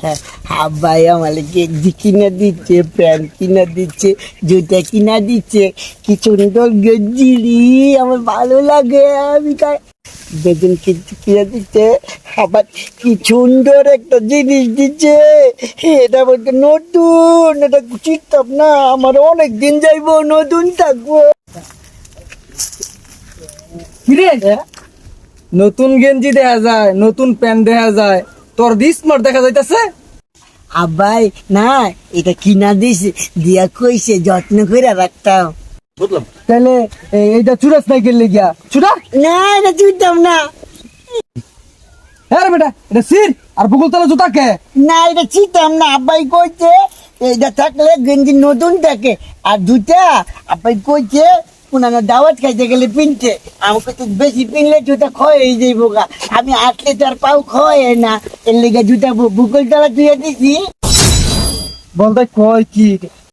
হ্যাঁ, আব্বাই আমার গেঞ্জি কিনে দিচ্ছে, প্যান্ট কিনে দিচ্ছে, জুতা কিনা দিচ্ছে। কি সুন্দর গেঞ্জি রে, আমার ভালো লাগে। আমি বেতন কিনে দিচ্ছে, আবার কি সুন্দর একটা জিনিস দিচ্ছে। এটা বলতে নতুন, এটা চিনতাম না। আমার অনেক দিন যাইবো, নতুন থাকবো। কিরে নতুন গেঞ্জি দেখা যায়, নতুন প্যান্ট দেখা যায়, তোর স্মার্ট দেখা যাইতাছে। আব্বাই না, এটা কিনা দিছে, দিয়া কইছে যত্ন করে রাখতাম। বুঝলাম, তাহলে এইটা চুরাস নাই গেলে গিয়া চুরা। না, এটা চিনতাম না। হ্যাঁ রে বেটা, এটা সির আর বকুল তলা জুতা কে? না, এটা চিনতাম না। আব্বাই কইছে এটা থাকলে গেঞ্জি নতুন থাকে, আর দুটা আব্বাই কইছে পুনানো দাওয়াত খাইতে গেলে পিনতে। আমাকে তো বেশি পিনলে জুতা ক্ষয় হয়ে যাইব গা। আমি আটলে তার পাও ক্ষয় হয় না, এর লেগে জুতা বুকল তলা ধুয়ে দিছি। বলতে কয় কি